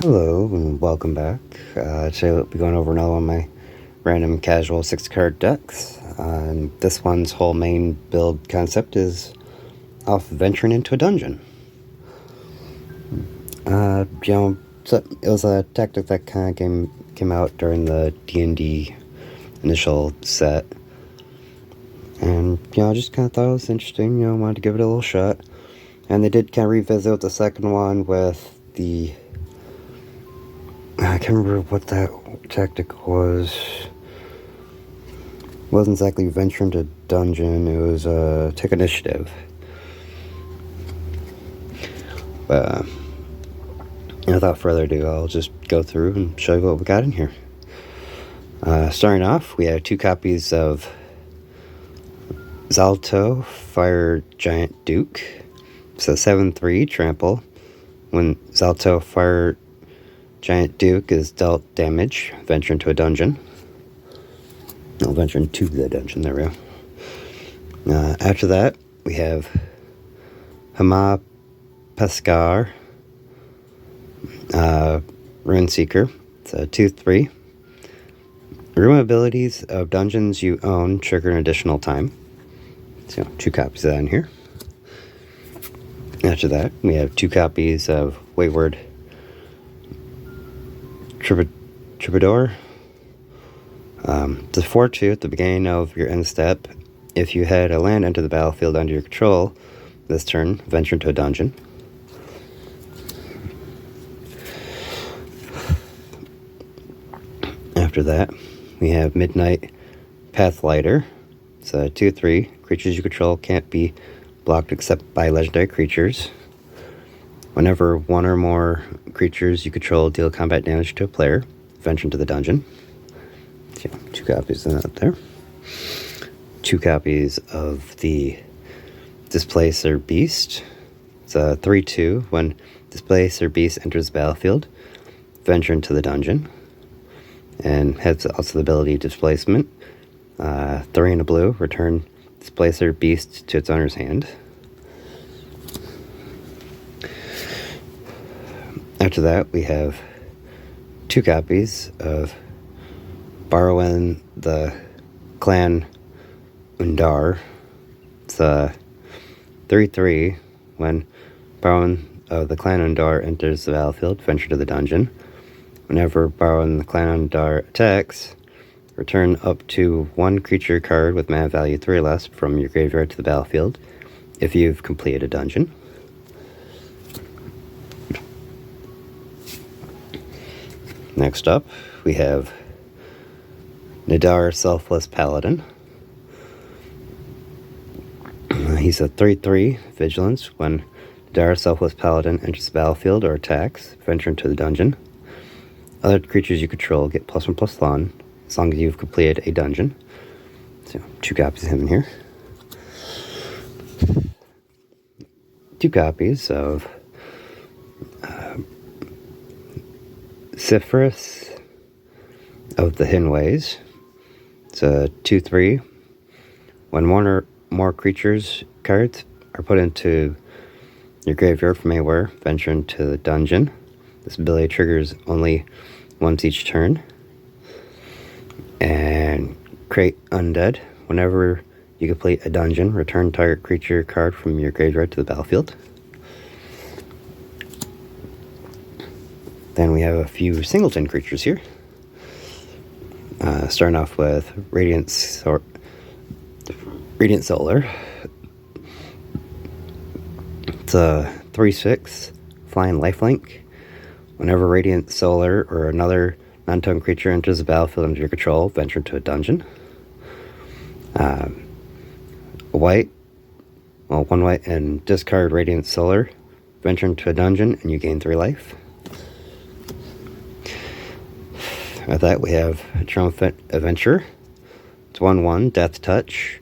Hello and welcome back. Today we'll be going over another one of my random casual 6-card decks. And this one's whole main build concept is off venturing into a dungeon. So it was a tactic that kind of came out during the D&D initial set. And, I just kind of thought it was interesting, wanted to give it a little shot. And they did kind of revisit the second one with the... I can't remember what that tactic was. It wasn't exactly venture into dungeon, it was take initiative. But without further ado, I'll just go through and show you what we got in here. Starting off, we have 2 copies of Zalto, Fire Giant Duke. So 7/3 trample. When Zalto, Fire Giant Duke is dealt damage, venture into a dungeon. No, venture into the dungeon, there we go. After that, we have Hama Pescar, Runeseeker. It's a 2/3. Room abilities of dungeons you own trigger an additional time. So 2 copies of that in here. After that, we have 2 copies of Wayward Troubadour. The 4/2 at the beginning of your end step. If you had a land enter the battlefield under your control this turn, venture into a dungeon. After that, we have Midnight Pathlighter. It's a 2/3. Creatures you control can't be blocked except by legendary creatures. Whenever one or more creatures you control deal combat damage to a player, venture into the dungeon. So, 2 copies of that there. 2 copies of the Displacer Beast. It's a 3/2. When Displacer Beast enters the battlefield, venture into the dungeon. And has also the ability Displacement. 3 and a blue. Return Displacer Beast to its owner's hand. After that, we have 2 copies of Borrowing the Clan Undar. It's a 3/3. When Borrowing of the Clan Undar enters the battlefield, venture to the dungeon. Whenever Borrowing the Clan Undar attacks, return up to 1 creature card with mana value 3 or less from your graveyard to the battlefield if you've completed a dungeon. Next up, we have Nadar Selfless Paladin. He's a 3/3 Vigilance. When Nadar Selfless Paladin enters the battlefield or attacks, venture into the dungeon. Other creatures you control get +1/+1 as long as you've completed a dungeon. So 2 copies of him in here. 2 copies of Cypherus of the Hinways. It's a 2/3. When 1 or more creatures cards are put into your graveyard from anywhere, venture into the dungeon. This ability triggers only once each turn. And Create Undead. Whenever you complete a dungeon, return target creature card from your graveyard to the battlefield. Then we have a few singleton creatures here. Starting off with Radiant Solar. It's a 3/6 flying lifelink. Whenever Radiant Solar or another non-token creature enters the battlefield under your control, venture into a dungeon. 1 white and discard Radiant Solar. Venture into a dungeon and you gain 3 life. With that, we have Triumphant Adventure. It's 1/1, Death Touch.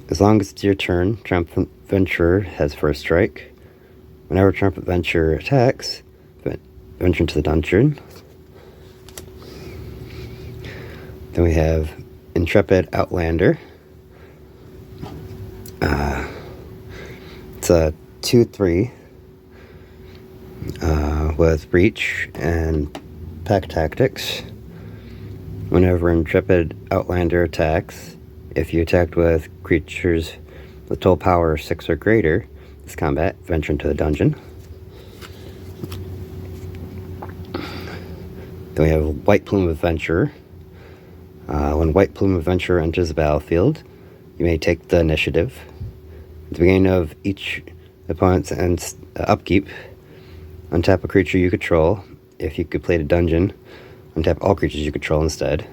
As long as it's your turn, Triumphant Adventurer has first strike. Whenever Triumphant Adventurer attacks, venture into the dungeon. Then we have Intrepid Outlander. It's a 2/3. with Breach and Pack Tactics. Whenever Intrepid Outlander attacks, if you attacked with creatures with total power 6 or greater this combat, venture into the dungeon. Then we have White Plume Adventurer. When White Plume Adventurer enters the battlefield, you may take the initiative. At the beginning of each opponent's upkeep, untap a creature you control. If you complete a dungeon, untap all creatures you control instead.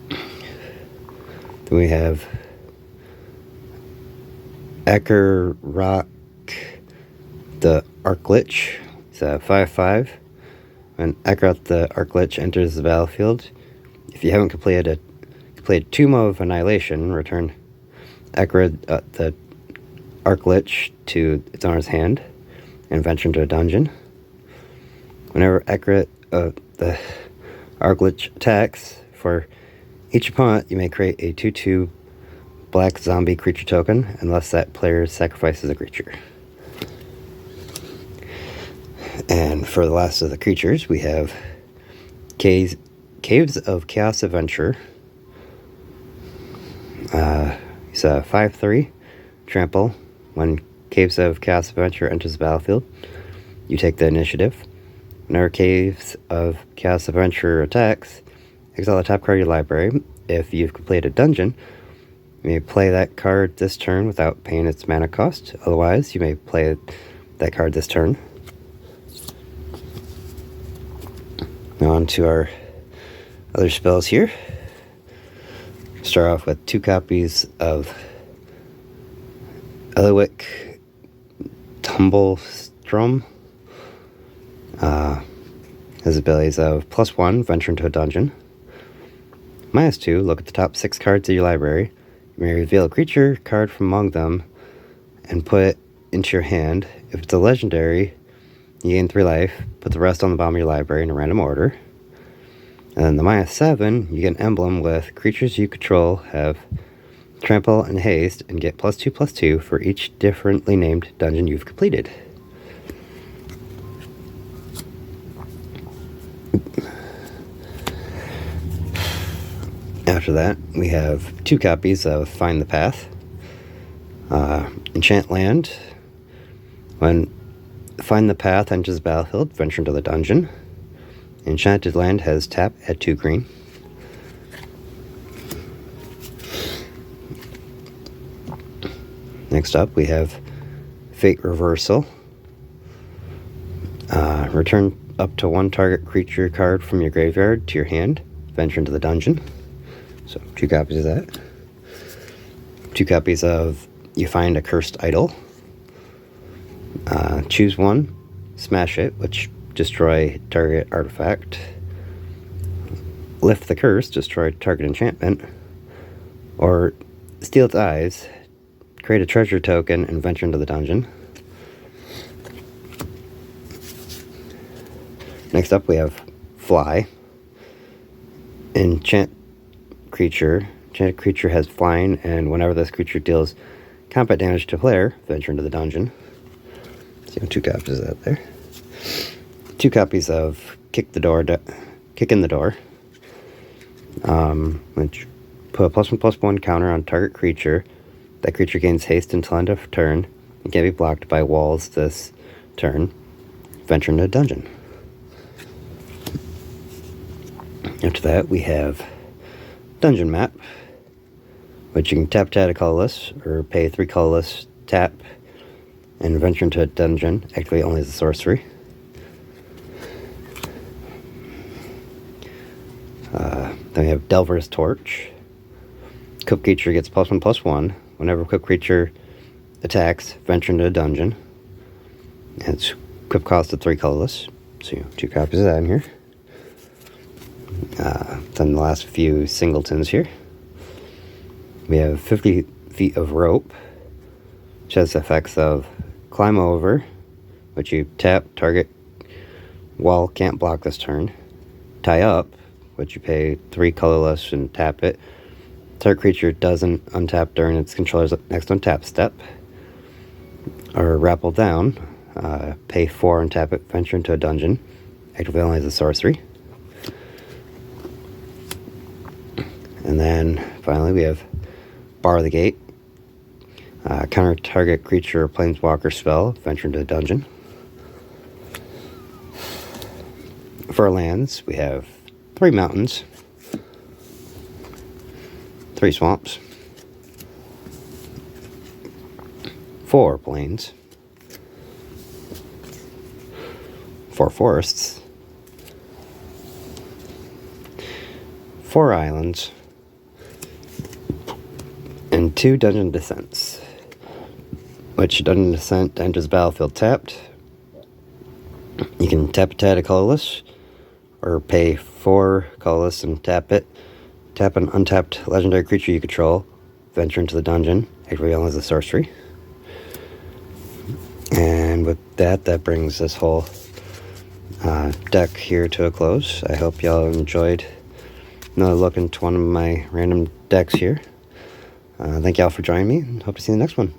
Then we have Akarok the Archlich. It's a 5/5. When Akarok the Archlich enters the battlefield, if you haven't completed Tomb of Annihilation, return Akarok the Archlich to its owner's hand and venture into a dungeon. Whenever Akarok the Archlich attacks, for each opponent you may create a 2/2 black zombie creature token unless that player sacrifices a creature. And for the last of the creatures, we have Caves of Chaos Adventure. It's a 5/3 trample. When Caves of Chaos Adventure enters the battlefield, you take the initiative. Whenever Caves of Chaos Adventure attacks, exile the top card of your library. If you've completed a dungeon, you may play that card this turn without paying its mana cost. Otherwise, you may play that card this turn. Now on to our other spells here. Start off with 2 copies of Eliwick Tumblestrom. Has abilities of +1, venture into a dungeon. -2, look at the top 6 cards of your library. You may reveal a creature card from among them and put it into your hand. If it's a legendary, you gain 3 life. Put the rest on the bottom of your library in a random order. And then the -7, you get an emblem with creatures you control have trample and haste and get +2/+2 for each differently named dungeon you've completed. After that, we have 2 copies of Find the Path. Enchant Land. When Find the Path enters the battlefield, venture into the dungeon. Enchanted Land has tap at 2 green. Next up, we have Fate Reversal. Return up to 1 target creature card from your graveyard to your hand. Venture into the dungeon. So 2 copies of that. 2 copies of You Find a Cursed Idol. Choose 1, smash it, which destroy target artifact. Lift the curse, destroy target enchantment. Or steal its eyes, create a treasure token, and venture into the dungeon. Next up, we have Fly. Enchanted creature has flying, and whenever this creature deals combat damage to a player, venture into the dungeon. So 2 copies of that there. 2 copies of Kick in the Door. Which put a +1/+1 counter on target creature. That creature gains haste until end of turn and can be blocked by walls this turn. Venture into a dungeon. After that, we have Dungeon Map, which you can tap to add a colorless or pay 3 colorless, tap, and venture into a dungeon. Activate only as a sorcery. Then we have Delver's Torch. Equipped creature gets +1/+1. Whenever equipped creature attacks, venture into a dungeon. And its equip cost of 3 colorless. So 2 copies of that in here. Then the last few singletons here. We have 50 feet of rope, which has effects of climb over, which you tap, target wall can't block this turn. Tie up, which you pay 3 colorless and tap it. Target creature doesn't untap during its controller's next untap step. or Rappel down. Pay 4 and tap it, venture into a dungeon. Activate only as a sorcery. And then finally we have Bar the Gate. Counter target creature or planeswalker spell, venture into a dungeon. For lands, we have 3 mountains, 3 swamps, 4 plains, 4 forests, 4 islands, and 2 dungeon descents. Which dungeon descent enters the battlefield tapped. You can tap it to add a colorless, or pay 4 colorless and tap it. Tap an untapped legendary creature you control, venture into the dungeon, activate as a sorcery. And with that, that brings this whole deck here to a close. I hope y'all enjoyed another look into one of my random decks here. Thank y'all for joining me, and hope to see you in the next one.